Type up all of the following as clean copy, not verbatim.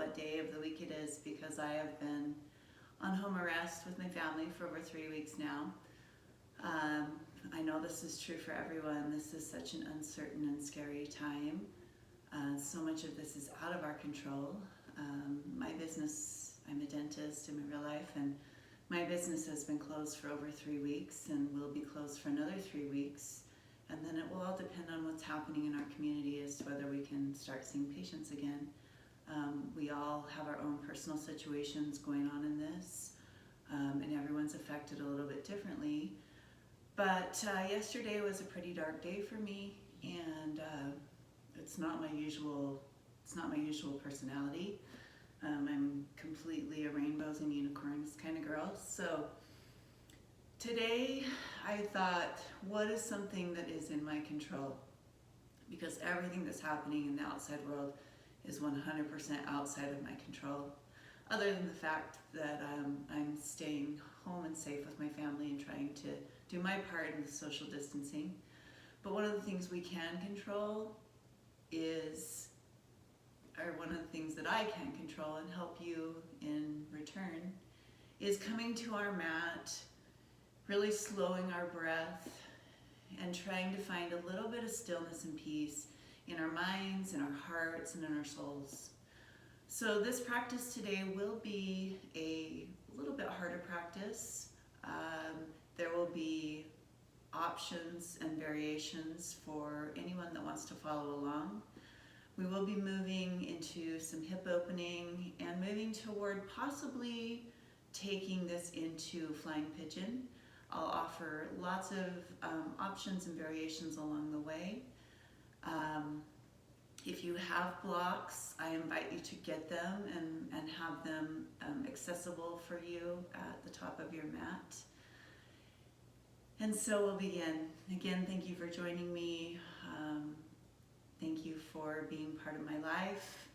what day of the week it is because I have been on home arrest with my family for over 3 weeks now. I know this is true for everyone. This is such an uncertain and scary time. So much of this is out of our control. My business, I'm a dentist in my real life, and my business has been closed for over 3 weeks and will be closed for another 3 weeks. And then it will all depend on what's happening in our community as to whether we can start seeing patients again. We all have our own personal situations going on in this, and everyone's affected a little bit differently. But yesterday was a pretty dark day for me, and it's not my usual personality. I'm completely a rainbows and unicorns kind of girl. So today I thought, what is something that is in my control? Because everything that's happening in the outside world is 100% outside of my control, other than the fact that I'm staying home and safe with my family and trying to do my part in the social distancing. But one of the things we can control one of the things that I can control and help you in return, is coming to our mat, really slowing our breath, and trying to find a little bit of stillness and peace in our minds, in our hearts, and in our souls. So this practice today will be a little bit harder practice. There will be options and variations for anyone that wants to follow along. We will be moving into some hip opening and moving toward possibly taking this into flying pigeon. I'll offer lots of options and variations along the way. If you have blocks, I invite you to get them and have them accessible for you at the top of your mat. And so we'll begin. Again, thank you for joining me. Thank you for being part of my life.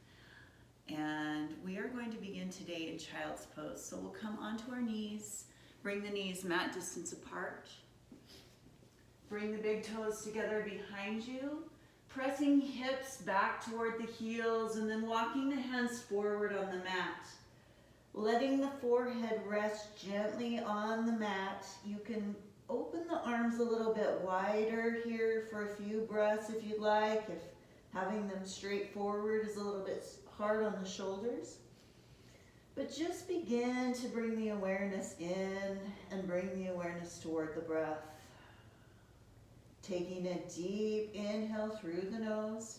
And we are going to begin today in child's pose. So we'll come onto our knees, bring the knees mat distance apart. Bring the big toes together behind you, pressing hips back toward the heels, and then walking the hands forward on the mat. Letting the forehead rest gently on the mat. You can open the arms a little bit wider here for a few breaths if you'd like, if having them straight forward is a little bit hard on the shoulders. But just begin to bring the awareness in and bring the awareness toward the breath. Taking a deep inhale through the nose.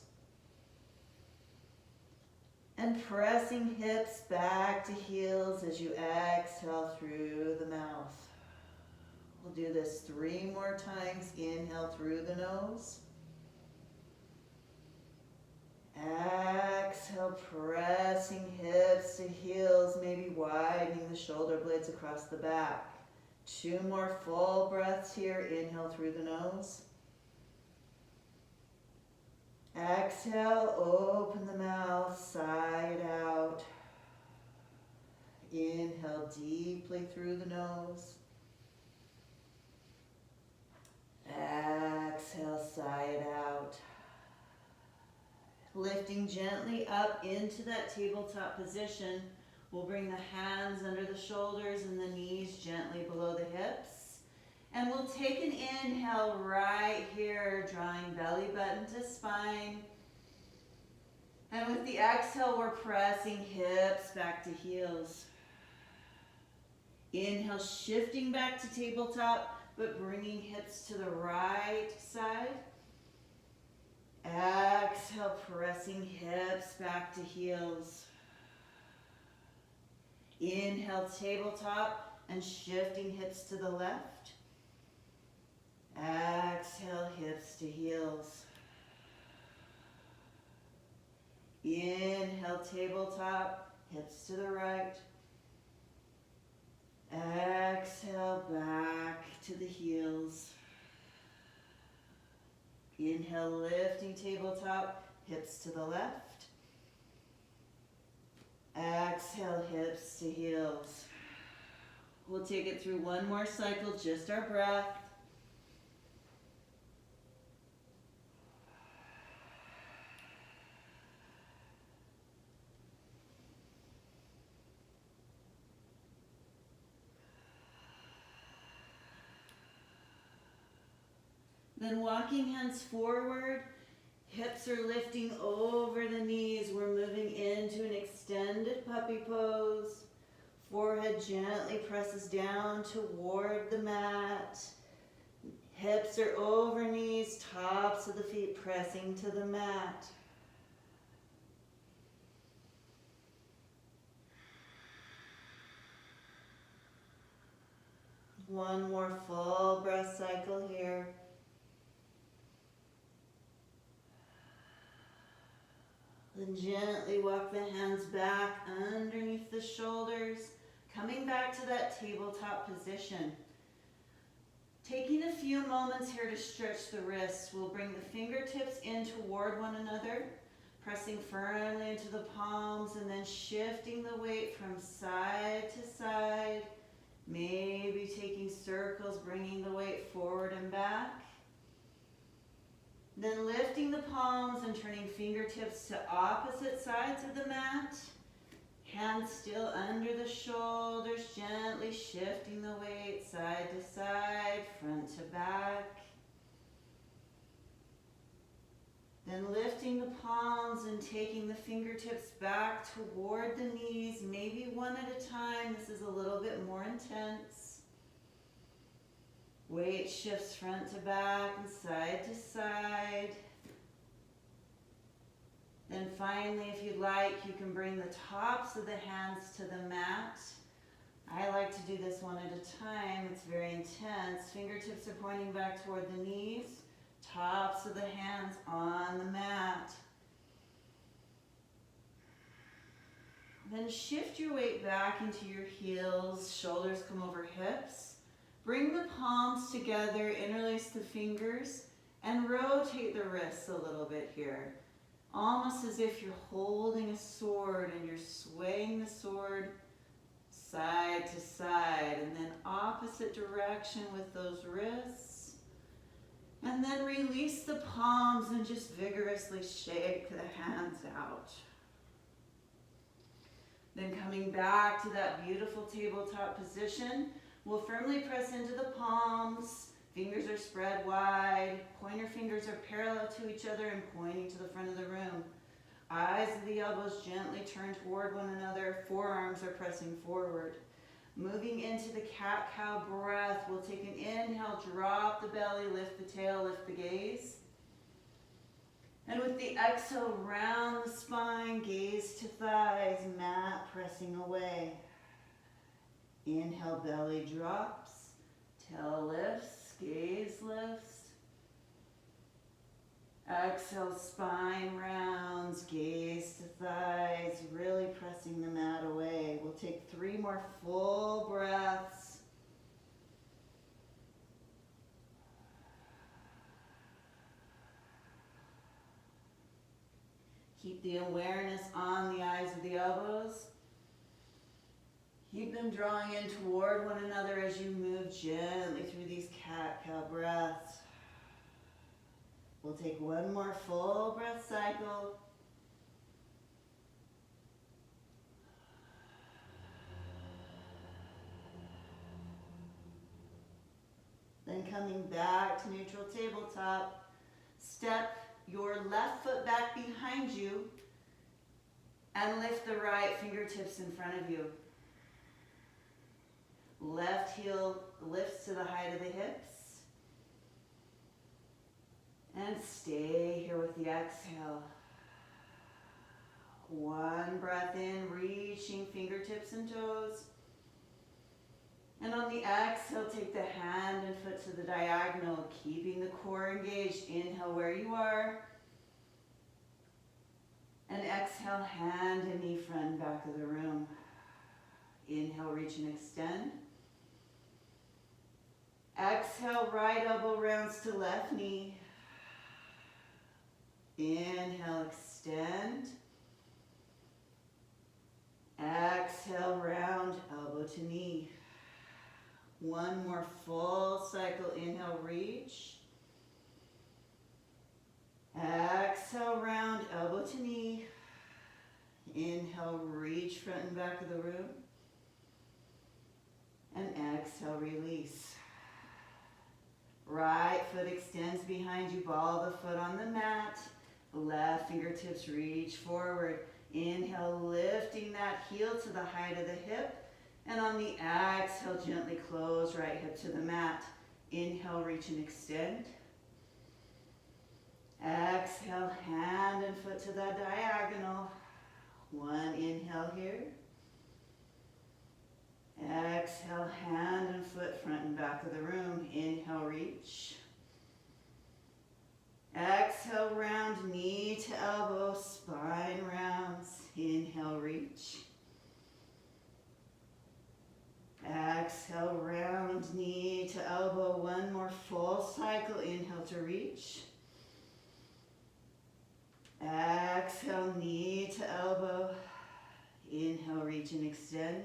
And pressing hips back to heels as you exhale through the mouth. We'll do this 3 more times. Inhale through the nose. Exhale, pressing hips to heels, maybe widening the shoulder blades across the back. 2 more full breaths here. Inhale through the nose. Exhale, open the mouth, sigh it out. Inhale deeply through the nose. Exhale, sigh it out. Lifting gently up into that tabletop position, we'll bring the hands under the shoulders and the knees gently below the hips. And we'll take an inhale right here, drawing belly button to spine. And with the exhale, we're pressing hips back to heels. Inhale, shifting back to tabletop, but bringing hips to the right side. Exhale, pressing hips back to heels. Inhale, tabletop, and shifting hips to the left. Exhale, hips to heels. Inhale, tabletop, hips to the right. Exhale, back to the heels. Inhale, lifting tabletop, hips to the left. Exhale, hips to heels. We'll take it through 1 more cycle, just our breath. Then walking hands forward, hips are lifting over the knees. We're moving into an extended puppy pose. Forehead gently presses down toward the mat. Hips are over knees, tops of the feet pressing to the mat. One more full breath cycle here. Then gently walk the hands back underneath the shoulders, coming back to that tabletop position. Taking a few moments here to stretch the wrists, we'll bring the fingertips in toward one another, pressing firmly into the palms and then shifting the weight from side to side. Maybe taking circles, bringing the weight forward and back. Then lifting the palms and turning fingertips to opposite sides of the mat. Hands still under the shoulders, gently shifting the weight side to side, front to back. Then lifting the palms and taking the fingertips back toward the knees, maybe one at a time. This is a little bit more intense. Weight shifts front to back and side to side. Then finally, if you'd like, you can bring the tops of the hands to the mat. I like to do this one at a time. It's very intense. Fingertips are pointing back toward the knees. Tops of the hands on the mat. Then shift your weight back into your heels, shoulders come over hips. Bring the palms together, interlace the fingers, and rotate the wrists a little bit here. Almost as if you're holding a sword and you're swaying the sword side to side, and then opposite direction with those wrists. And then release the palms and just vigorously shake the hands out. Then coming back to that beautiful tabletop position, we'll firmly press into the palms. Fingers are spread wide. Pointer fingers are parallel to each other and pointing to the front of the room. Eyes of the elbows gently turn toward one another. Forearms are pressing forward. Moving into the cat-cow breath, we'll take an inhale, drop the belly, lift the tail, lift the gaze. And with the exhale, round the spine, gaze to thighs, mat pressing away. Inhale, belly drops, tail lifts, gaze lifts. Exhale, spine rounds, gaze to thighs, really pressing the mat away. We'll take 3 more full breaths. Keep the awareness on the eyes of the elbows. Keep them drawing in toward one another as you move gently through these cat-cow breaths. We'll take 1 more full breath cycle. Then coming back to neutral tabletop, step your left foot back behind you and lift the right fingertips in front of you. Left heel lifts to the height of the hips. And stay here with the exhale. 1 breath in, reaching fingertips and toes. And on the exhale, take the hand and foot to the diagonal, keeping the core engaged. Inhale where you are. And exhale, hand and knee front and back of the room. Inhale, reach and extend. Exhale, right elbow rounds to left knee. Inhale, extend. Exhale, round, elbow to knee. 1 more full cycle. Inhale, reach. Exhale, round, elbow to knee. Inhale, reach front and back of the room. And exhale, release. Right foot extends behind you. Ball the foot on the mat. Left fingertips reach forward. Inhale, lifting that heel to the height of the hip. And on the exhale, gently close right hip to the mat. Inhale, reach and extend. Exhale, hand and foot to the diagonal. One inhale here. Exhale, hand and foot front and back of the room. Inhale, reach. Exhale, round, knee to elbow, spine rounds. Inhale, reach. Exhale, round, knee to elbow. One more full cycle. Inhale to reach. Exhale, knee to elbow. Inhale, reach and extend.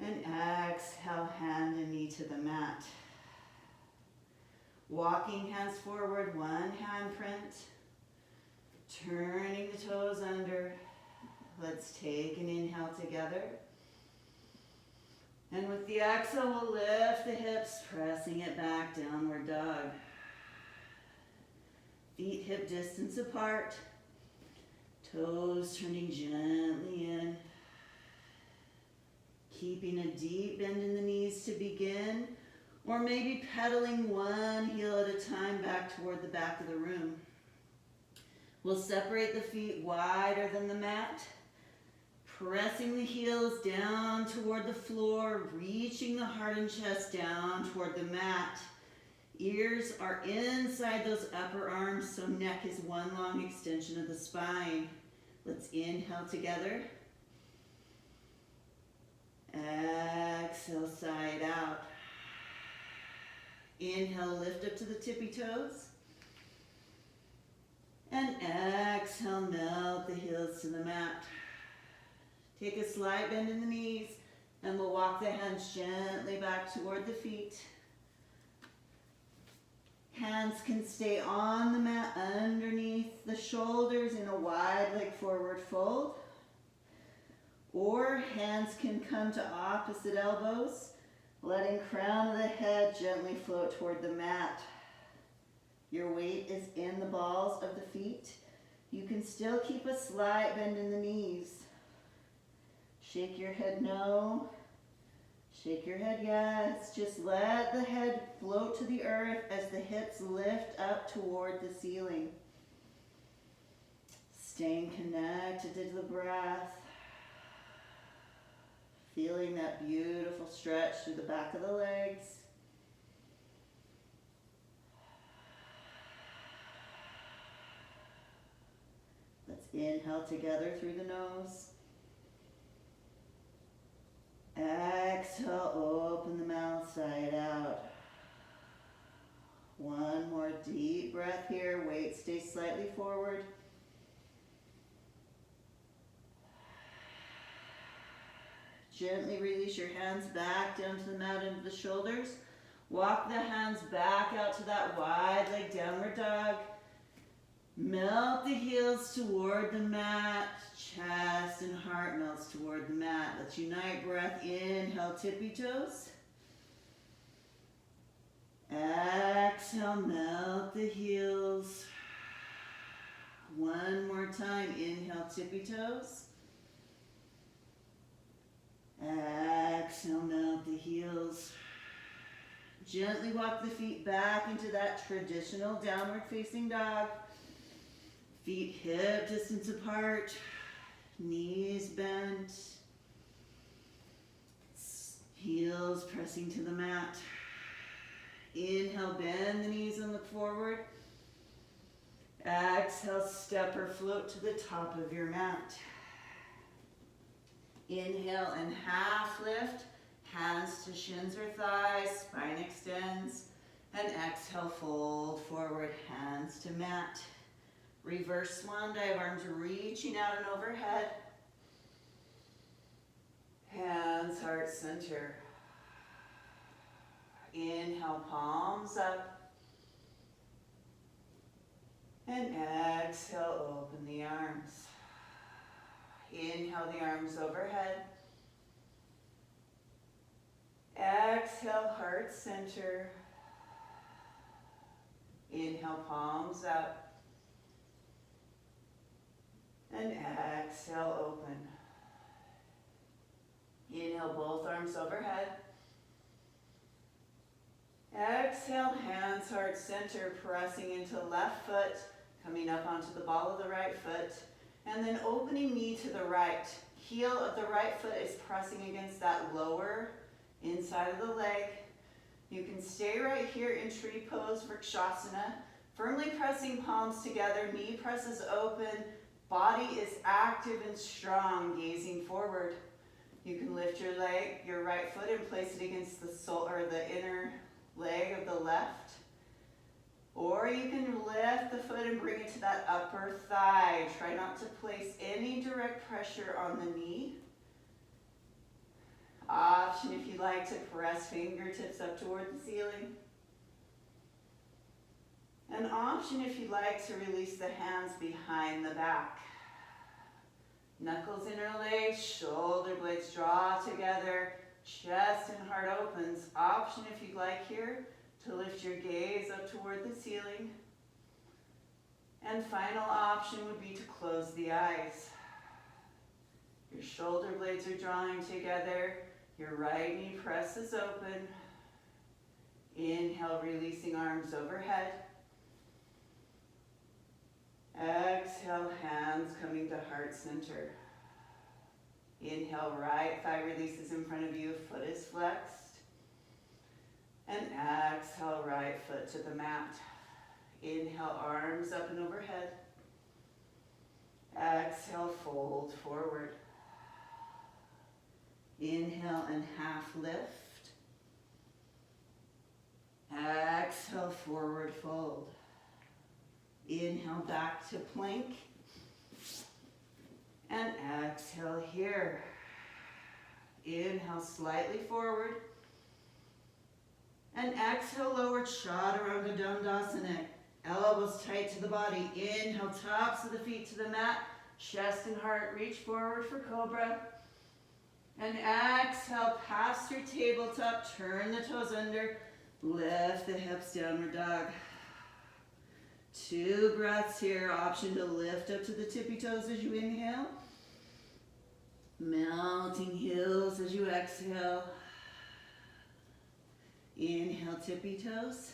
And exhale, hand and knee to the mat. Walking hands forward, one hand print. Turning the toes under. Let's take an inhale together. And with the exhale, we'll lift the hips, pressing it back, downward dog. Feet hip distance apart. Toes turning gently in. Keeping a deep bend in the knees to begin, or maybe pedaling one heel at a time back toward the back of the room. We'll separate the feet wider than the mat, pressing the heels down toward the floor, reaching the heart and chest down toward the mat. Ears are inside those upper arms, so neck is one long extension of the spine. Let's inhale together. Exhale, side out. Inhale, lift up to the tippy toes. And exhale, melt the heels to the mat. Take a slight bend in the knees, and we'll walk the hands gently back toward the feet. Hands can stay on the mat underneath the shoulders in a wide leg forward fold. Or hands can come to opposite elbows, letting crown of the head gently float toward the mat. Your weight is in the balls of the feet. You can still keep a slight bend in the knees. Shake your head no. Shake your head yes. Just let the head float to the earth as the hips lift up toward the ceiling. Staying connected to the breath. Feeling that beautiful stretch through the back of the legs. Let's inhale together through the nose. Exhale, open the mouth, side out. One more deep breath here. Weight stays slightly forward. Gently release your hands back down to the mat into the shoulders. Walk the hands back out to that wide leg downward dog. Melt the heels toward the mat. Chest and heart melts toward the mat. Let's unite breath. Inhale, tippy toes. Exhale, melt the heels. One more time. Inhale, tippy toes. Exhale, melt the heels. Gently walk the feet back into that traditional downward facing dog. Feet hip distance apart. Knees bent. Heels pressing to the mat. Inhale, bend the knees and look forward. Exhale, step or float to the top of your mat. Inhale and half lift, hands to shins or thighs, spine extends, and exhale, fold forward, hands to mat. Reverse swan dive, arms reaching out and overhead. Hands, heart center. Inhale, palms up. And exhale, open the arms. Inhale the arms overhead. Exhale, heart center. Inhale, palms up. And exhale, open. Inhale, both arms overhead. Exhale, hands heart center, pressing into left foot, coming up onto the ball of the right foot, and then opening knee to the right. Heel of the right foot is pressing against that lower inside of the leg. You can stay right here in tree pose, Vrikshasana, firmly pressing palms together, knee presses open, body is active and strong, gazing forward. You can lift your leg, your right foot, and place it against the sole or the inner leg of the left. Or you can lift the foot and bring it to that upper thigh. Try not to place any direct pressure on the knee. Option if you'd like to press fingertips up toward the ceiling. An option if you'd like to release the hands behind the back. Knuckles interlace, shoulder blades draw together, chest and heart opens. Option if you'd like here to lift your gaze up toward the ceiling. And final option would be to close the eyes. Your shoulder blades are drawing together. Your right knee presses open. Inhale, releasing arms overhead. Exhale, hands coming to heart center. Inhale, right thigh releases in front of you, foot is flexed. And exhale, right foot to the mat. Inhale, arms up and overhead. Exhale, fold forward. Inhale and half lift. Exhale, forward fold. Inhale, back to plank. And exhale here. Inhale, slightly forward. And exhale, lower chaturanga dandasana. Elbows tight to the body. Inhale, tops of the feet to the mat. Chest and heart reach forward for cobra. And exhale, pass through tabletop. Turn the toes under. Lift the hips, downward dog. 2 breaths here. Option to lift up to the tippy toes as you inhale. Melting heels as you exhale. Inhale, tippy toes.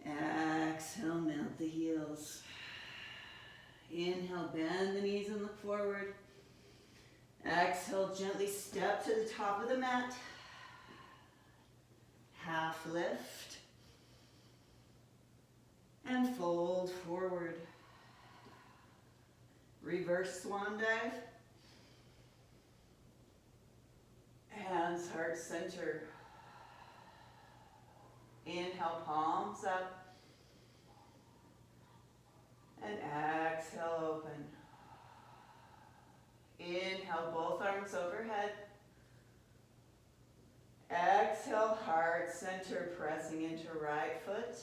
Exhale, melt the heels. Inhale, bend the knees and look forward. Exhale, gently step to the top of the mat. Half lift. And fold forward. Reverse swan dive. Hands heart center. Inhale, palms up. And exhale, open. Inhale, both arms overhead. Exhale, heart center, pressing into right foot.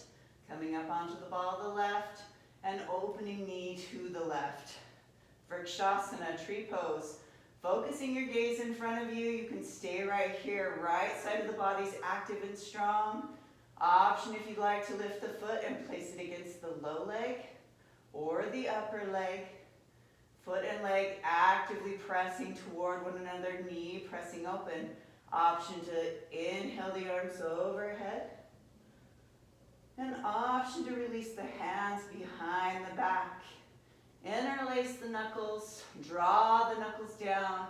Coming up onto the ball of the left. And opening knee to the left. Vrikshasana, tree pose. Focusing your gaze in front of you, you can stay right here. Right side of the body's active and strong. Option if you'd like to lift the foot and place it against the low leg or the upper leg. Foot and leg actively pressing toward one another, knee pressing open. Option to inhale the arms overhead. An option to release the hands behind the back. Interlace the knuckles, draw the knuckles down,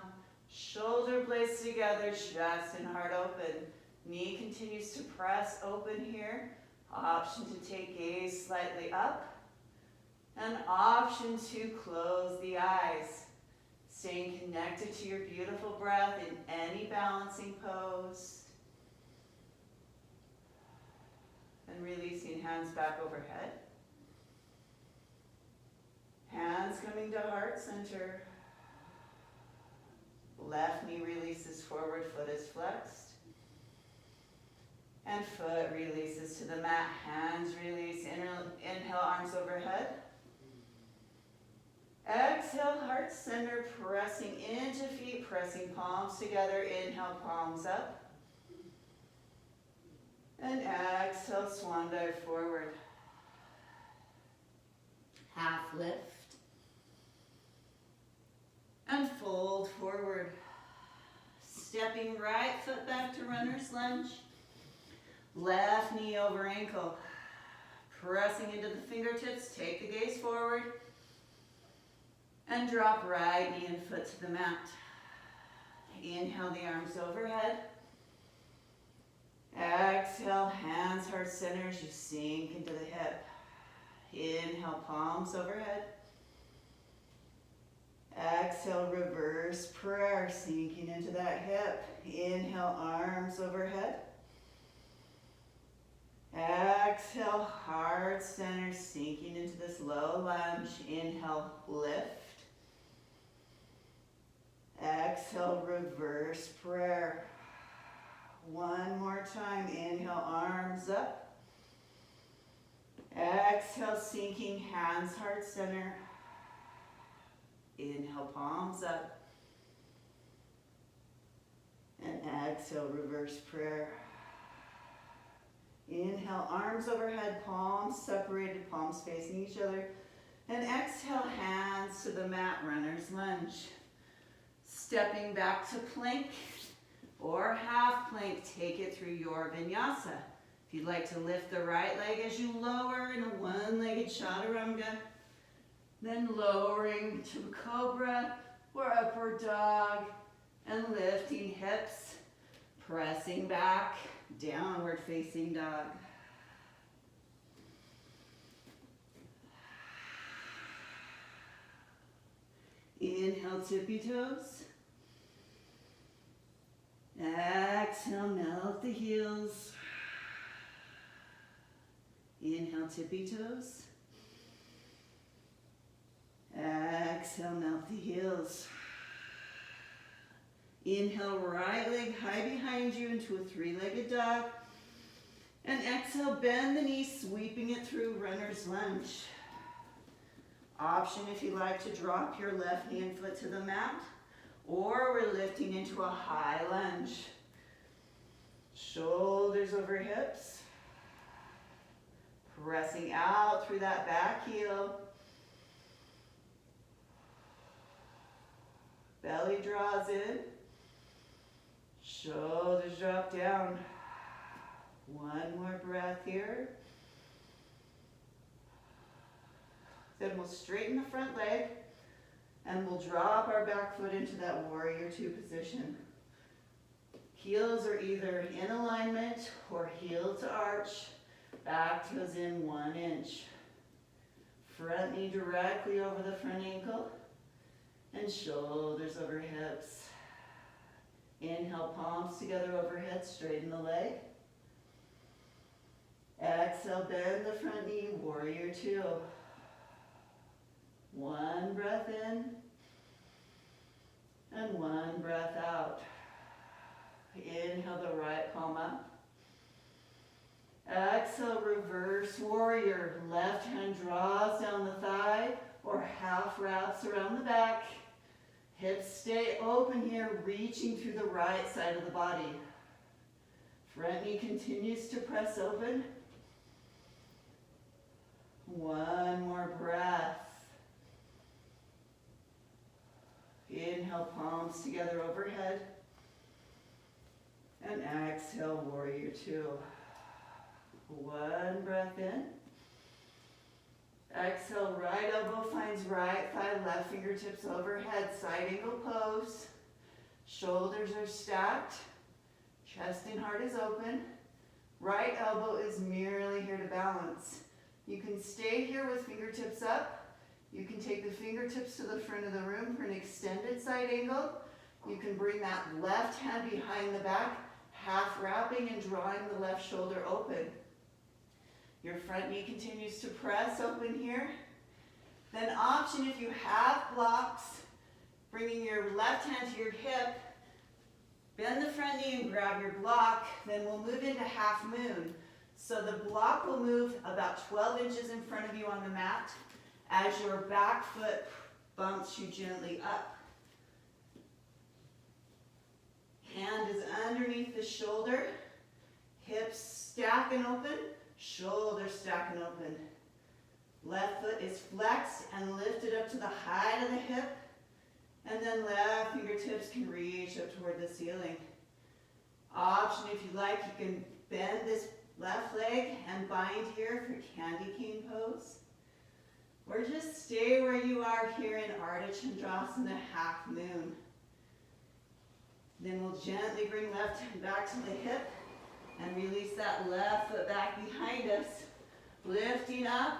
shoulder blades together, chest and heart open. Knee continues to press open here. Option to take gaze slightly up. An option to close the eyes. Staying connected to your beautiful breath in any balancing pose. And releasing hands back overhead. Hands coming to heart center. Left knee releases forward, foot is flexed. And foot releases to the mat. Hands release, inhale, arms overhead. Exhale, heart center, pressing into feet, pressing palms together. Inhale, palms up. And exhale, swan dive forward. Half lift. And fold forward. Stepping right foot back to runner's lunge. Left knee over ankle. Pressing into the fingertips, take the gaze forward. And drop right knee and foot to the mat. Inhale the arms overhead. Exhale, hands heart center as you sink into the hip. Inhale, palms overhead. Exhale, reverse prayer, sinking into that hip. Inhale, arms overhead. Exhale, heart center, sinking into this low lunge. Inhale, lift. Exhale, reverse prayer. One more time. Inhale, arms up. Exhale, sinking, hands heart center. Inhale, palms up. And exhale, reverse prayer. Inhale, arms overhead, palms separated, palms facing each other. And exhale, hands to the mat, runner's lunge. Stepping back to plank or half plank, take it through your vinyasa. If you'd like to lift the right leg as you lower in a one-legged chaturanga, then lowering to cobra or upward dog, and lifting hips, pressing back, downward facing dog. Inhale, tippy toes. Exhale, melt the heels. Inhale, tippy toes. Exhale, melt the heels. Inhale, right leg high behind you into a three-legged dog. And exhale, bend the knee, sweeping it through runner's lunge. Option if you like to drop your left knee and foot to the mat, or we're lifting into a high lunge. Shoulders over hips. Pressing out through that back heel. Belly draws in. Shoulders drop down. One more breath here. Then we'll straighten the front leg and we'll drop our back foot into that warrior two position. Heels are either in alignment or heel to arch. Back toes in 1 inch. Front knee directly over the front ankle and shoulders over hips. Inhale, palms together overhead, straighten the leg. Exhale, bend the front knee, warrior two. One breath in and one breath out. Inhale the right palm up. Exhale, reverse warrior. Left hand draws down the thigh or half wraps around the back. Hips stay open here, reaching through the right side of the body. Front knee continues to press open. One more breath. Inhale, palms together overhead. And exhale, warrior two. One breath in. Exhale, right elbow finds right thigh, left fingertips overhead, side angle pose. Shoulders are stacked. Chest and heart is open. Right elbow is merely here to balance. You can stay here with fingertips up. You can take the fingertips to the front of the room for an extended side angle. You can bring that left hand behind the back, half wrapping and drawing the left shoulder open. Your front knee continues to press open here. Then option if you have blocks, bringing your left hand to your hip, bend the front knee and grab your block, then we'll move into half moon. So the block will move about 12 inches in front of you on the mat as your back foot bumps you gently up. Hand is underneath the shoulder, hips stacking open, shoulders stacking open. Left foot is flexed and lifted up to the height of the hip. And then left fingertips can reach up toward the ceiling. Option, if you like, you can bend this left leg and bind here for candy cane pose. Or just stay where you are here in Ardha Chandrasana, half moon. Then we'll gently bring left hand back to the hip and release that left foot back behind us. Lifting up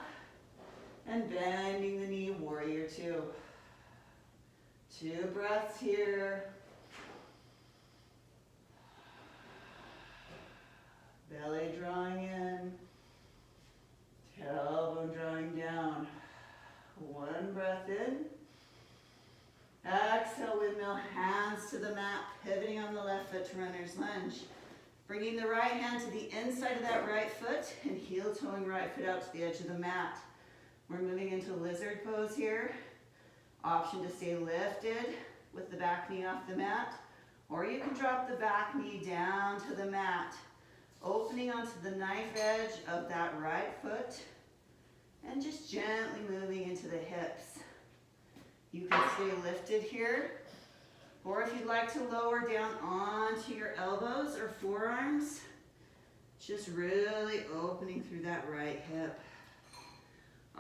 and bending the knee, warrior two. 2 breaths here. Belly drawing in, tailbone drawing down. 1 breath in. Exhale, windmill, hands to the mat, pivoting on the left foot to runner's lunge. Bringing the right hand to the inside of that right foot and heel toeing right foot out to the edge of the mat. We're moving into lizard pose here. Option to stay lifted with the back knee off the mat, or you can drop the back knee down to the mat, opening onto the knife edge of that right foot and just gently moving into the hips. You can stay lifted here, or if you'd like to lower down onto your elbows or forearms, just really opening through that right hip.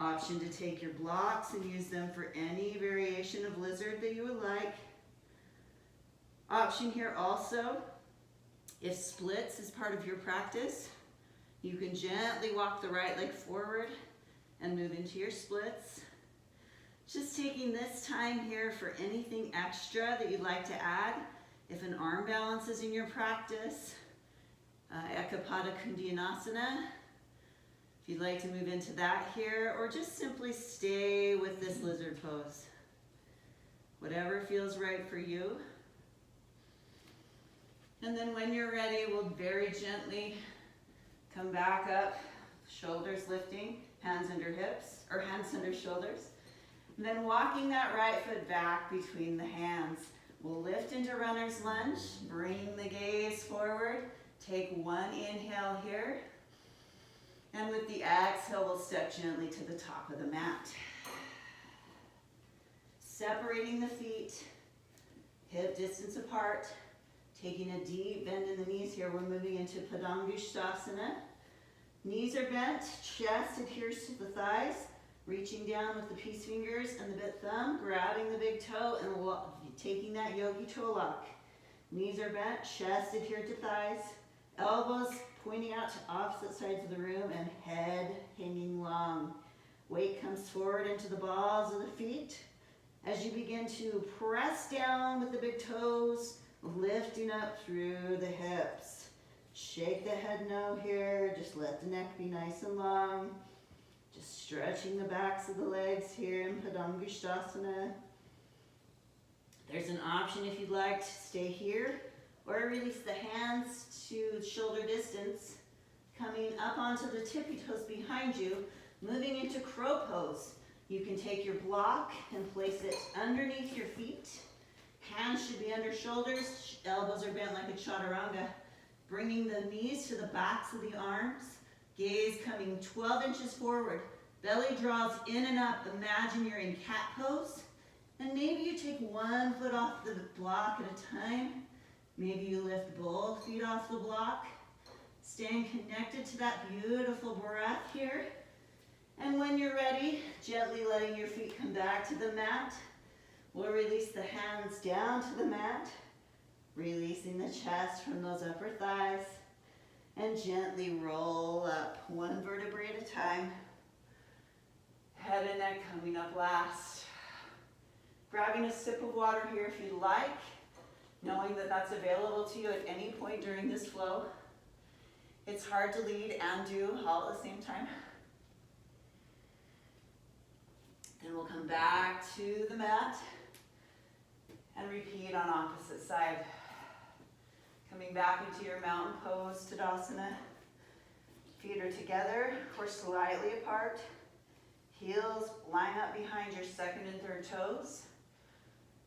Option to take your blocks and use them for any variation of lizard that you would like. Option here also, if splits is part of your practice, you can gently walk the right leg forward and move into your splits. Just taking this time here for anything extra that you'd like to add. If an arm balance is in your practice, Ekapada Kundiyanasana, if you'd like to move into that here, or just simply stay with this lizard pose. Whatever feels right for you. And then when you're ready, we'll very gently come back up, shoulders lifting, hands under hips, or hands under shoulders. And then walking that right foot back between the hands. We'll lift into runner's lunge, bring the gaze forward, take 1 inhale here. And with the exhale, we'll step gently to the top of the mat. Separating the feet, hip distance apart. Taking a deep bend in the knees here, we're moving into Padangusthasana. Knees are bent, chest adheres to the thighs. Reaching down with the peace fingers and the big thumb, grabbing the big toe and taking that yogi toe lock. Knees are bent, chest adhered to thighs. Elbows pointing out to opposite sides of the room and head hanging long. Weight comes forward into the balls of the feet. As you begin to press down with the big toes, lifting up through the hips. Shake the head no here, just let the neck be nice and long. Just stretching the backs of the legs here in Padangusthasana. There's an option if you'd like to stay here, or release the hands to shoulder distance, coming up onto the tippy toes behind you, moving into crow pose. You can take your block and place it underneath your feet. Hands should be under shoulders, elbows are bent like a chaturanga. Bringing the knees to the backs of the arms, gaze coming 12 inches forward. Belly draws in and up. Imagine you're in cat pose. And maybe you take 1 foot off the block at a time. Maybe you lift both feet off the block. Staying connected to that beautiful breath here. And when you're ready, gently letting your feet come back to the mat. We'll release the hands down to the mat. Releasing the chest from those upper thighs. And gently roll up 1 vertebrae at a time. Head and neck coming up last. Grabbing a sip of water here if you'd like, knowing that that's available to you at any point during this flow. It's hard to lead and do all at the same time. Then we'll come back to the mat and repeat on opposite side. Coming back into your mountain pose, Tadasana. Feet are together or slightly apart. Heels line up behind your second and third toes.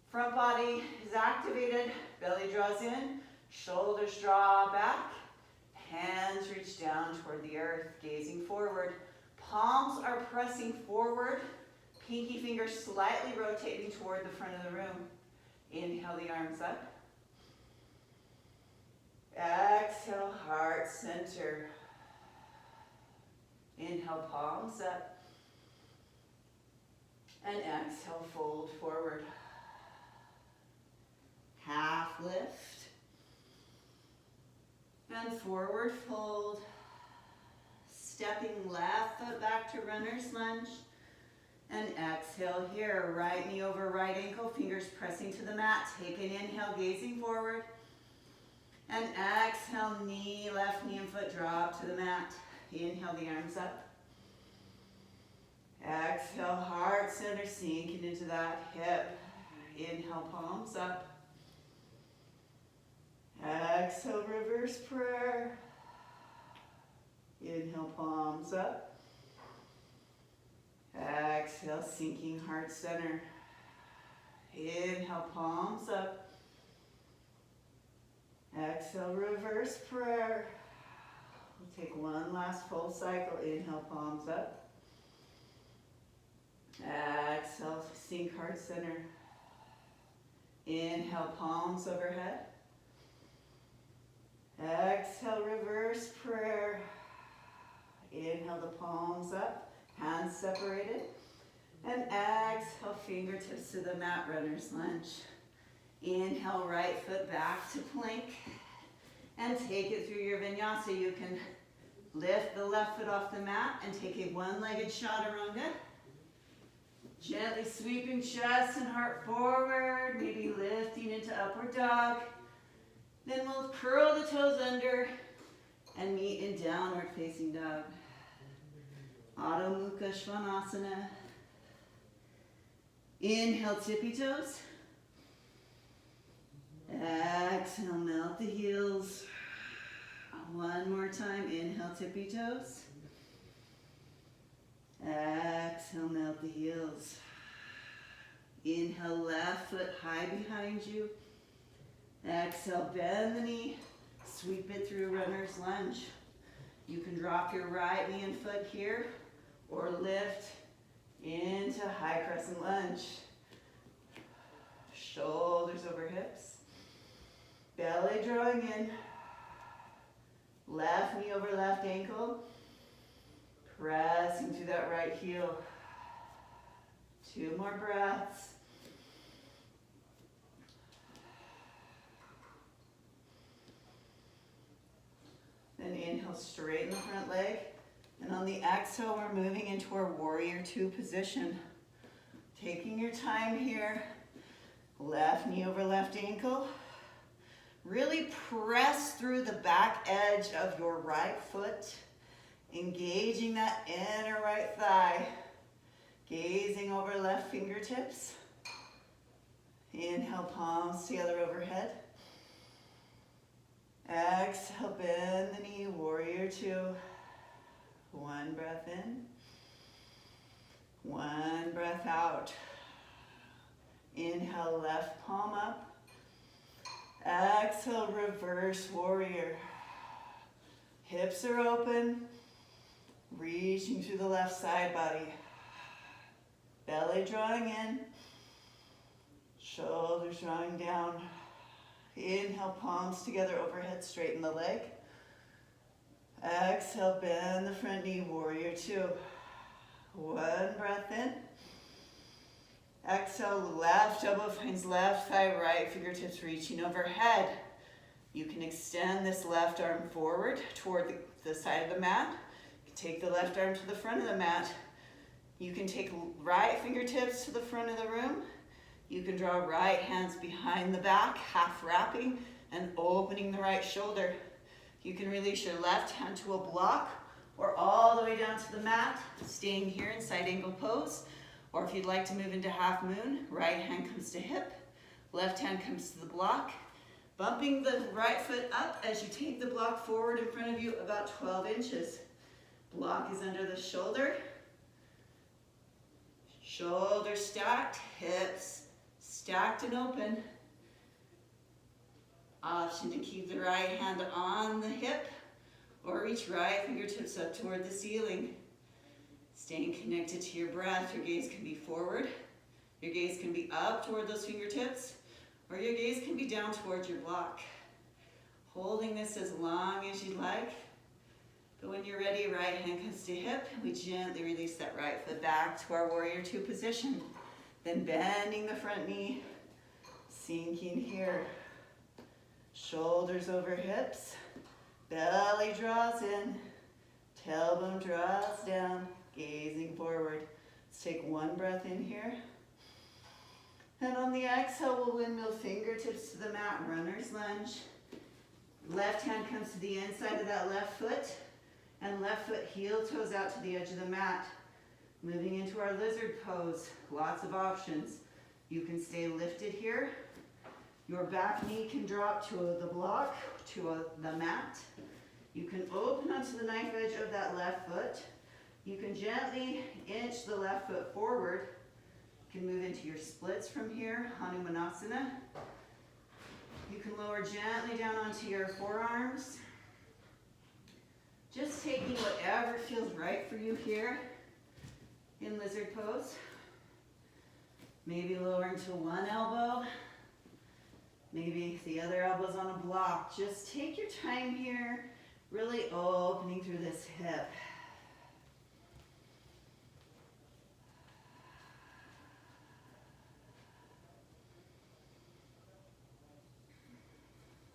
Front body is activated, belly draws in, shoulders draw back, Hands reach down toward the earth, gazing forward. Palms are pressing forward. Pinky fingers slightly rotating toward the front of the room. Inhale the arms up. Exhale, heart center. Inhale, palms up. And exhale, fold forward. Half lift. And forward fold. Stepping left foot back to runner's lunge. And exhale here, right knee over right ankle, fingers pressing to the mat. Take an inhale, gazing forward. And exhale, left knee and foot drop to the mat. Inhale the arms up. Exhale, heart center, sinking into that hip. Inhale, palms up. Exhale, reverse prayer. Inhale, palms up. Exhale, sinking heart center. Inhale, palms up. Exhale, reverse prayer. We'll take one last full cycle. Inhale, palms up. Exhale, sink heart center. Inhale, palms overhead. Exhale, reverse prayer. Inhale the palms up, hands separated. And exhale, fingertips to the mat, runner's lunge. Inhale, right foot back to plank. And take it through your vinyasa. You can lift the left foot off the mat and take a one-legged chaturanga. Gently sweeping chest and heart forward, maybe lifting into upward dog. Then we'll curl the toes under and meet in downward facing dog. Adho Mukha Svanasana. Inhale, tippy toes. Exhale, melt the heels. One more time, inhale, tippy toes. Exhale, melt the heels. Inhale, left foot high behind you. Exhale, bend the knee, sweep it through runner's lunge. You can drop your right knee and foot here, or lift into high crescent lunge. Shoulders over hips. Belly drawing in. Left knee over left ankle. Pressing through that right heel. 2 more breaths. Then inhale, straighten the front leg. And on the exhale, we're moving into our warrior 2 position. Taking your time here. Left knee over left ankle. Really press through the back edge of your right foot. Engaging that inner right thigh. Gazing over left fingertips. Inhale, palms together overhead. Exhale, bend the knee, warrior 2. 1 breath in. 1 breath out. Inhale, left palm up. Exhale, reverse warrior. Hips are open. Reaching through the left side body. Belly drawing in. Shoulders drawing down. Inhale, palms together overhead, straighten the leg. Exhale, bend the front knee, warrior 2. 1 breath in. Exhale, left elbow finds left thigh, right fingertips reaching overhead. You can extend this left arm forward toward the side of the mat. You can take the left arm to the front of the mat. You can take right fingertips to the front of the room. You can draw right hands behind the back, half wrapping and opening the right shoulder. You can release your left hand to a block or all the way down to the mat, staying here in side angle pose. Or if you'd like to move into half moon, right hand comes to hip, left hand comes to the block, bumping the right foot up as you take the block forward in front of you about 12 inches. Block is under the shoulder. Shoulders stacked, hips stacked and open. Option to keep the right hand on the hip Or reach right fingertips up toward the ceiling. Staying connected to your breath, your gaze can be forward, your gaze can be up toward those fingertips, or your gaze can be down towards your block. Holding this as long as you like, but when you're ready, right hand comes to hip, we gently release that right foot back to our warrior two position. Then bending the front knee, sinking here. Shoulders over hips, belly draws in, tailbone draws down, gazing forward. Let's take one breath in here. And on the exhale, we'll windmill fingertips to the mat, runner's lunge. Left hand comes to the inside of that left foot, and left foot heel toes out to the edge of the mat. Moving into our lizard pose, lots of options. You can stay lifted here. Your back knee can drop to the block, to the mat. You can open onto the knife edge of that left foot. You can gently inch the left foot forward. You can move into your splits from here, Hanumanasana. You can lower gently down onto your forearms. Just taking whatever feels right for you here in lizard pose. Maybe lowering to one elbow. Maybe the other elbow's on a block. Just take your time here, really opening through this hip.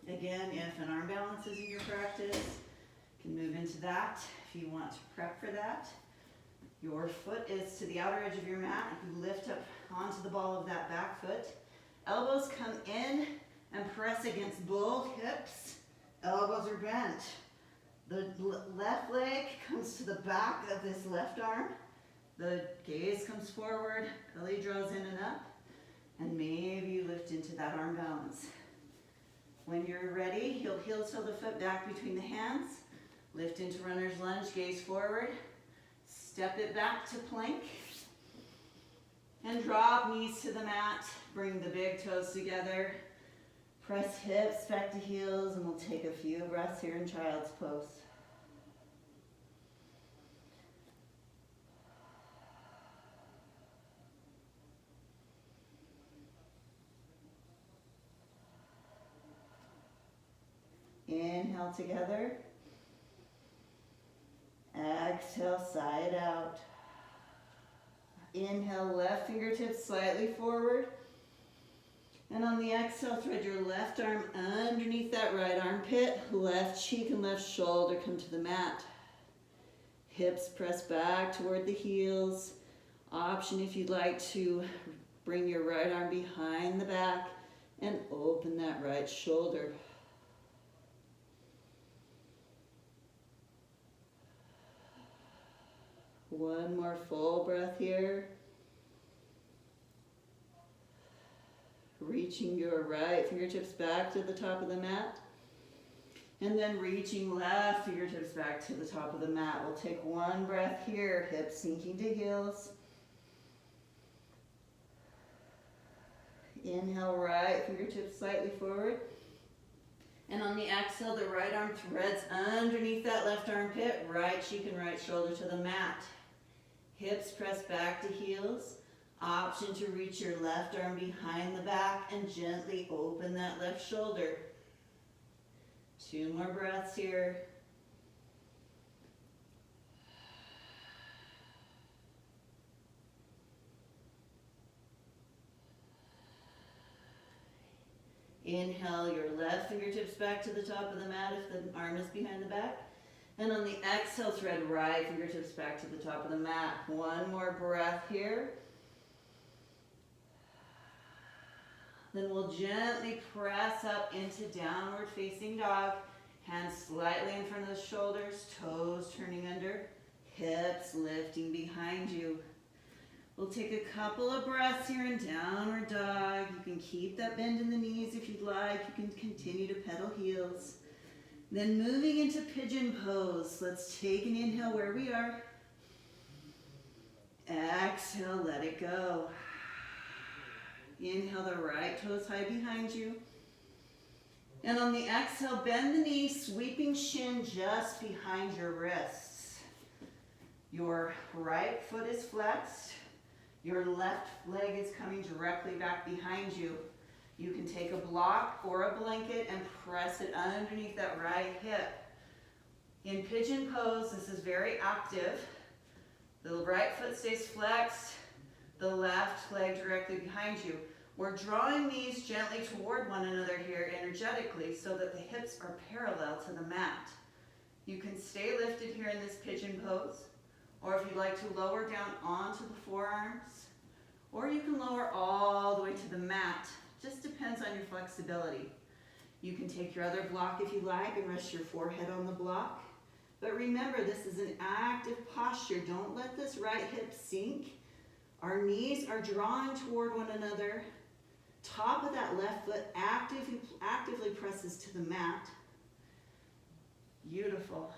Again, if an arm balance is in your practice, you can move into that if you want to prep for that. Your foot is to the outer edge of your mat. You lift up onto the ball of that back foot. Elbows come in and press against both hips. Elbows are bent. The left leg comes to the back of this left arm. The gaze comes forward, belly draws in and up, and maybe you lift into that arm balance. When you're ready, you'll heel toe the foot back between the hands, lift into runner's lunge, gaze forward, step it back to plank, and drop knees to the mat. Bring the big toes together, press hips back to heels, and we'll take a few breaths here in child's pose. Inhale together. Exhale, side out. Inhale, left fingertips slightly forward. And on the exhale, thread your left arm underneath that right armpit. Left cheek and left shoulder come to the mat. Hips press back toward the heels. Option if you'd like to bring your right arm behind the back and open that right shoulder. One more full breath here. Reaching your right fingertips back to the top of the mat. And then reaching left fingertips back to the top of the mat. We'll take one breath here, hips sinking to heels. Inhale, right fingertips slightly forward. And on the exhale, the right arm threads underneath that left armpit, right cheek and right shoulder to the mat. Hips press back to heels. Option to reach your left arm behind the back and gently open that left shoulder. 2 more breaths here. Inhale your left fingertips back to the top of the mat if the arm is behind the back. And on the exhale, thread right fingertips back to the top of the mat. One more breath here. Then we'll gently press up into downward facing dog. Hands slightly in front of the shoulders, toes turning under, hips lifting behind you. We'll take a couple of breaths here in downward dog. You can keep that bend in the knees if you'd like. You can continue to pedal heels. Then moving into pigeon pose. Let's take an inhale where we are. Exhale, let it go. Inhale the right toes high behind you. And on the exhale, bend the knee, sweeping shin just behind your wrists. Your right foot is flexed. Your left leg is coming directly back behind you. You can take a block or a blanket and press it underneath that right hip. In pigeon pose, this is very active. The right foot stays flexed, the left leg directly behind you. We're drawing these gently toward one another here energetically so that the hips are parallel to the mat. You can stay lifted here in this pigeon pose, or if you'd like to lower down onto the forearms, or you can lower all the way to the mat. Just depends on your flexibility. You can take your other block if you like and rest your forehead on the block. But remember, this is an active posture. Don't let this right hip sink. Our knees are drawing toward one another. Top of that left foot actively presses to the mat. Beautiful.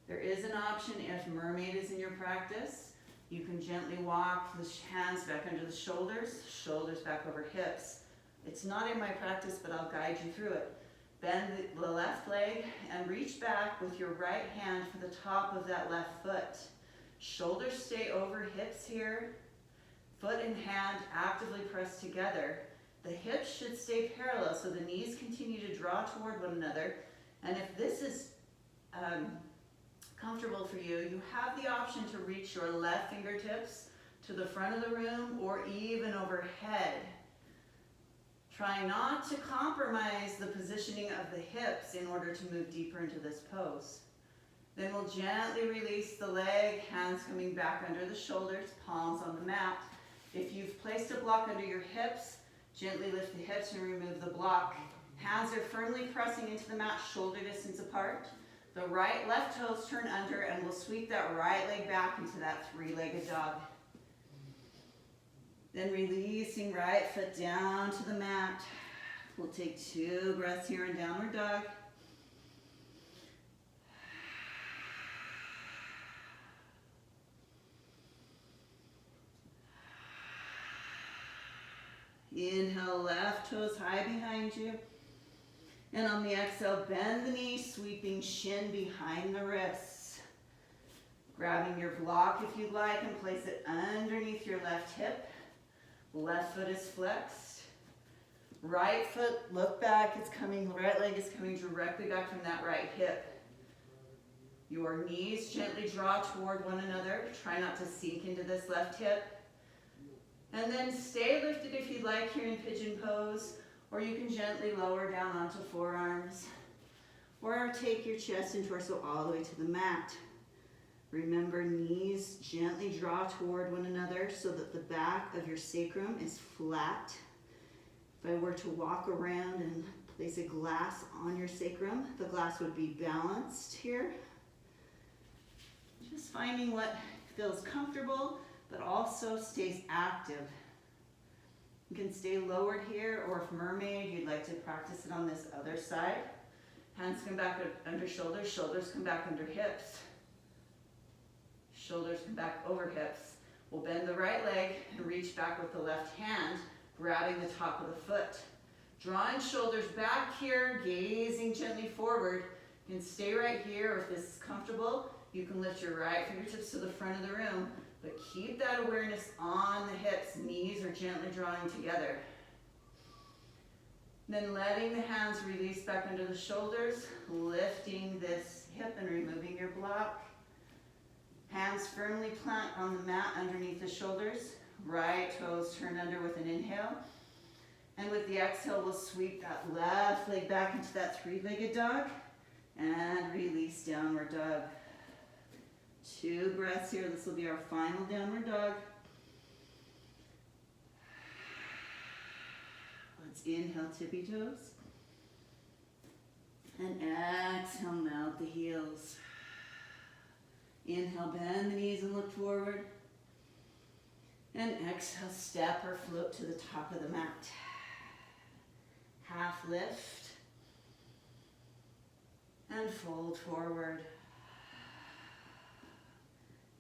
There is an option if mermaid is in your practice. You can gently walk the hands back under the shoulders, shoulders back over hips. It's not in my practice, but I'll guide you through it. Bend the left leg and reach back with your right hand for the top of that left foot. Shoulders stay over hips here. Foot and hand actively press together. The hips should stay parallel so the knees continue to draw toward one another. And if this is comfortable for you, you have the option to reach your left fingertips to the front of the room or even overhead. Try not to compromise the positioning of the hips in order to move deeper into this pose. Then we'll gently release the leg, hands coming back under the shoulders, palms on the mat. If you've placed a block under your hips, gently lift the hips and remove the block. Hands are firmly pressing into the mat, shoulder distance apart. The right left toes turn under and we'll sweep that right leg back into that three-legged dog. Then releasing right foot down to the mat. We'll take 2 breaths here in downward dog. Inhale, left toes high behind you. And on the exhale, bend the knee, sweeping shin behind the wrists. Grabbing your block if you'd like and place it underneath your left hip. Left foot is flexed. Right foot, look back, right leg is coming directly back from that right hip. Your knees gently draw toward one another. Try not to sink into this left hip. And then stay lifted if you'd like here in pigeon pose, or you can gently lower down onto forearms, or take your chest and torso all the way to the mat. Remember, knees gently draw toward one another so that the back of your sacrum is flat. If I were to walk around and place a glass on your sacrum, the glass would be balanced here. Just finding what feels comfortable, but also stays active. You can stay lowered here, or if mermaid, you'd like to practice it on this other side. Hands come back under shoulders, shoulders come back under hips. Shoulders come back over hips. We'll bend the right leg and reach back with the left hand, grabbing the top of the foot. Drawing shoulders back here, gazing gently forward. You can stay right here, or if this is comfortable, you can lift your right fingertips to the front of the room, but keep that awareness on the hips. Knees are gently drawing together. Then letting the hands release back under the shoulders, lifting this hip and removing your block. Hands firmly plant on the mat underneath the shoulders. Right toes turn under with an inhale. And with the exhale, we'll sweep that left leg back into that three-legged dog and release downward dog. 2 breaths here. This will be our final downward dog. Let's inhale, tippy toes. And exhale, melt the heels. Inhale, bend the knees and look forward. And exhale, step or float to the top of the mat. Half lift. And fold forward.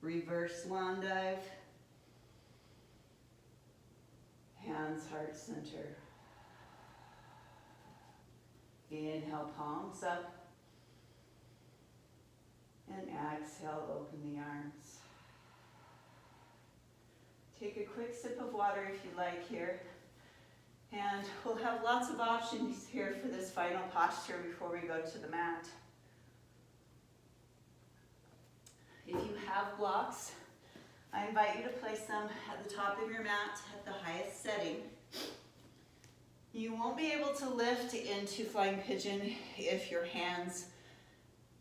Reverse swan dive. Hands heart center. Inhale, palms up. And exhale, open the arms. Take a quick sip of water if you like here. And we'll have lots of options here for this final posture before we go to the mat. If you have blocks, I invite you to place them at the top of your mat at the highest setting. You won't be able to lift into flying pigeon if your hands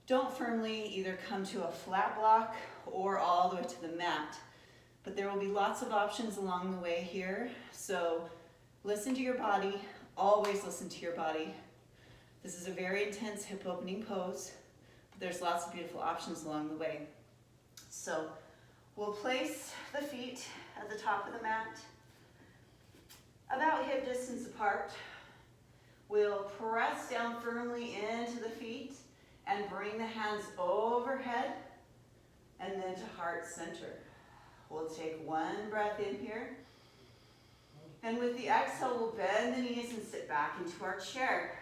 don't firmly either come to a flat block or all the way to the mat. But there will be lots of options along the way here. So listen to your body, always listen to your body. This is a very intense hip opening pose, but there's lots of beautiful options along the way. So we'll place the feet at the top of the mat, about hip distance apart. We'll press down firmly into the feet and bring the hands overhead and then to heart center. We'll take one breath in here. And with the exhale, we'll bend the knees and sit back into our chair.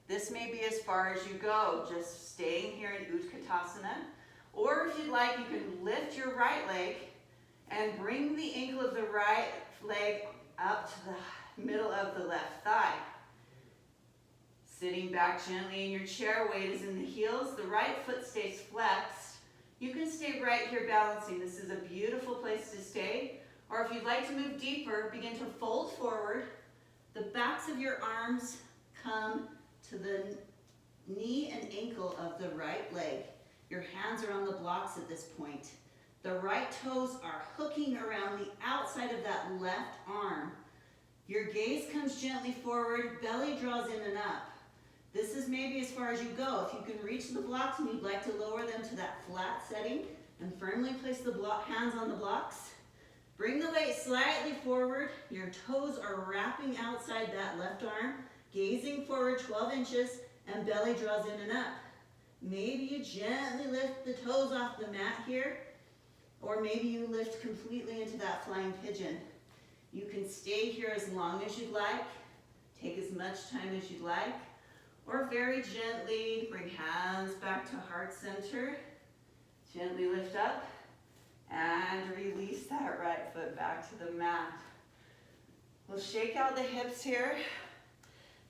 This may be as far as you go, just staying here in Utkatasana. Or if you'd like, you can lift your right leg and bring the ankle of the right leg up to the middle of the left thigh. Sitting back gently in your chair, weight is in the heels, the right foot stays flexed. You can stay right here balancing. This is a beautiful place to stay. Or if you'd like to move deeper, begin to fold forward. The backs of your arms come to the knee and ankle of the right leg. Your hands are on the blocks at this point. The right toes are hooking around the outside of that left arm. Your gaze comes gently forward, belly draws in and up. This is maybe as far as you go. If you can reach the blocks and you'd like to lower them to that flat setting and firmly place the hands on the blocks, bring the weight slightly forward. Your toes are wrapping outside that left arm, gazing forward 12 inches, and belly draws in and up. Maybe you gently lift the toes off the mat here, or maybe you lift completely into that flying pigeon. You can stay here as long as you'd like, take as much time as you'd like, or very gently bring hands back to heart center. Gently lift up and release that right foot back to the mat. We'll shake out the hips here.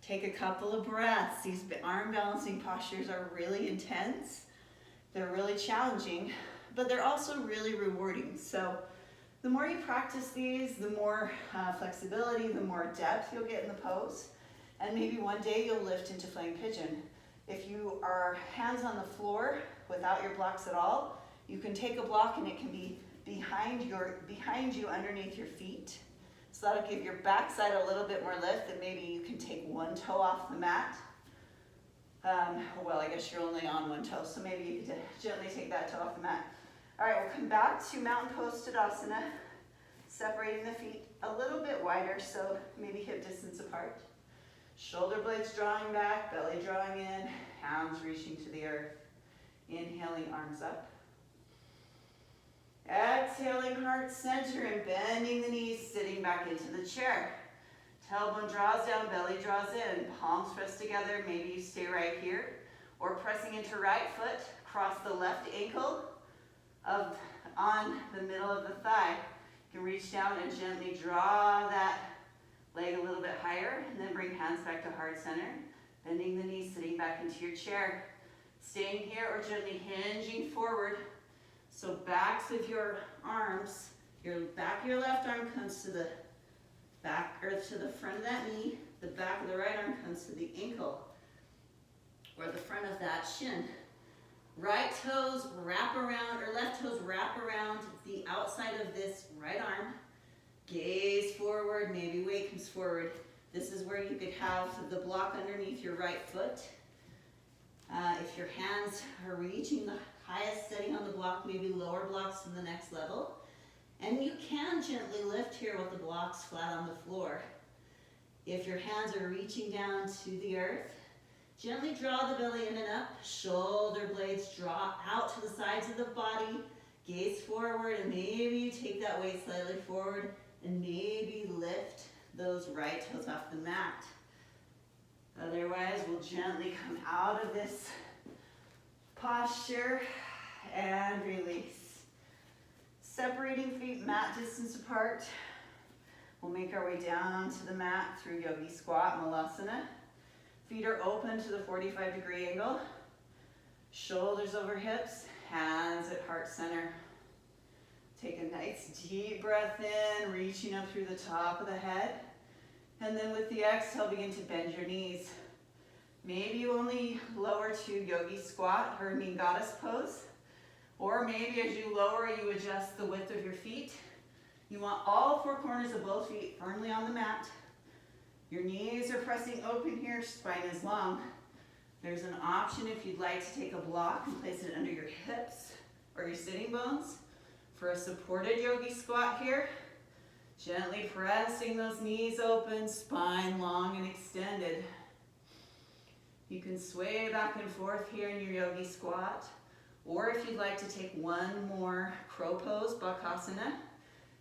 Take a couple of breaths. These arm balancing postures are really intense. They're really challenging, but they're also really rewarding. So the more you practice these, the more flexibility, the more depth you'll get in the pose. And maybe one day you'll lift into flying pigeon. If you are hands on the floor without your blocks at all, you can take a block and it can be behind you underneath your feet. So that'll give your backside a little bit more lift, and maybe you can take one toe off the mat. Well, I guess you're only on one toe, so maybe you could gently take that toe off the mat. All right, we'll come back to mountain pose Tadasana, separating the feet a little bit wider, so maybe hip distance apart. Shoulder blades drawing back, belly drawing in, hands reaching to the earth. Inhaling, arms up. Exhaling, heart center, and bending the knees, sitting back into the chair. Tailbone draws down, belly draws in, palms press together. Maybe you stay right here, or pressing into right foot, cross the left ankle on the middle of the thigh. You can reach down and gently draw that leg a little bit higher, and then bring hands back to heart center, bending the knees, sitting back into your chair. Staying here or gently hinging forward. So backs of your arms, your back of your left arm comes to the back or to the front of that knee. The back of the right arm comes to the ankle or the front of that shin. Right toes wrap around, or left toes wrap around the outside of this right arm. Gaze forward, maybe weight comes forward. This is where you could have the block underneath your right foot. If your hands are reaching the highest setting on the block, maybe lower blocks to the next level. And you can gently lift here with the blocks flat on the floor. If your hands are reaching down to the earth, gently draw the belly in and up. Shoulder blades draw out to the sides of the body. Gaze forward, and maybe you take that weight slightly forward and maybe lift those right toes off the mat. Otherwise, we'll gently come out of this posture and release. Separating feet mat distance apart. We'll make our way down to the mat through yogi squat, malasana. Feet are open to the 45-degree angle. Shoulders over hips, hands at heart center. Take a nice deep breath in, reaching up through the top of the head. And then with the exhale, begin to bend your knees. Maybe you only lower to yogi squat or goddess pose. Or maybe as you lower, you adjust the width of your feet. You want all four corners of both feet firmly on the mat. Your knees are pressing open here, spine is long. There's an option if you'd like to take a block and place it under your hips or your sitting bones. For a supported yogi squat here, gently pressing those knees open, spine long and extended. You can sway back and forth here in your yogi squat, or if you'd like to take one more crow pose, bakasana,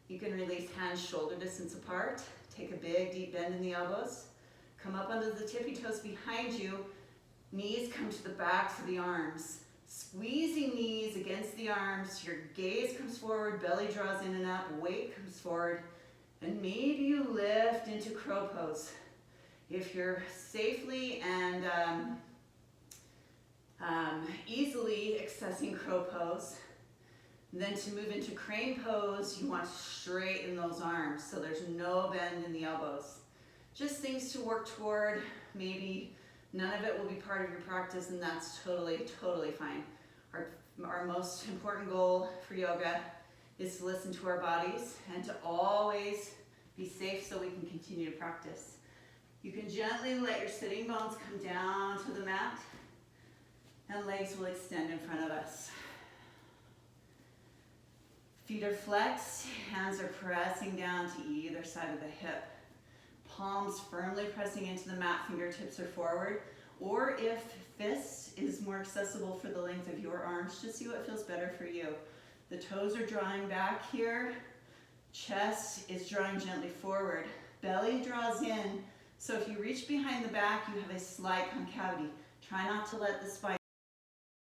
you can release hands shoulder distance apart, take a big deep bend in the elbows, come up under the tippy toes behind you, knees come to the backs of the arms. Squeezing knees against the arms, your gaze comes forward, belly draws in and up, weight comes forward, and maybe you lift into crow pose. If you're safely and easily accessing crow pose, then to move into crane pose, you want to straighten those arms so there's no bend in the elbows. Just things to work toward. Maybe none of it will be part of your practice, and that's totally, totally fine. Our most important goal for yoga is to listen to our bodies and to always be safe so we can continue to practice. You can gently let your sitting bones come down to the mat, and legs will extend in front of us. Feet are flexed, hands are pressing down to either side of the hip. Palms firmly pressing into the mat, fingertips are forward. Or if fist is more accessible for the length of your arms, just see what feels better for you. The toes are drawing back here. Chest is drawing gently forward. Belly draws in. So if you reach behind the back, you have a slight concavity. Try not to let the spine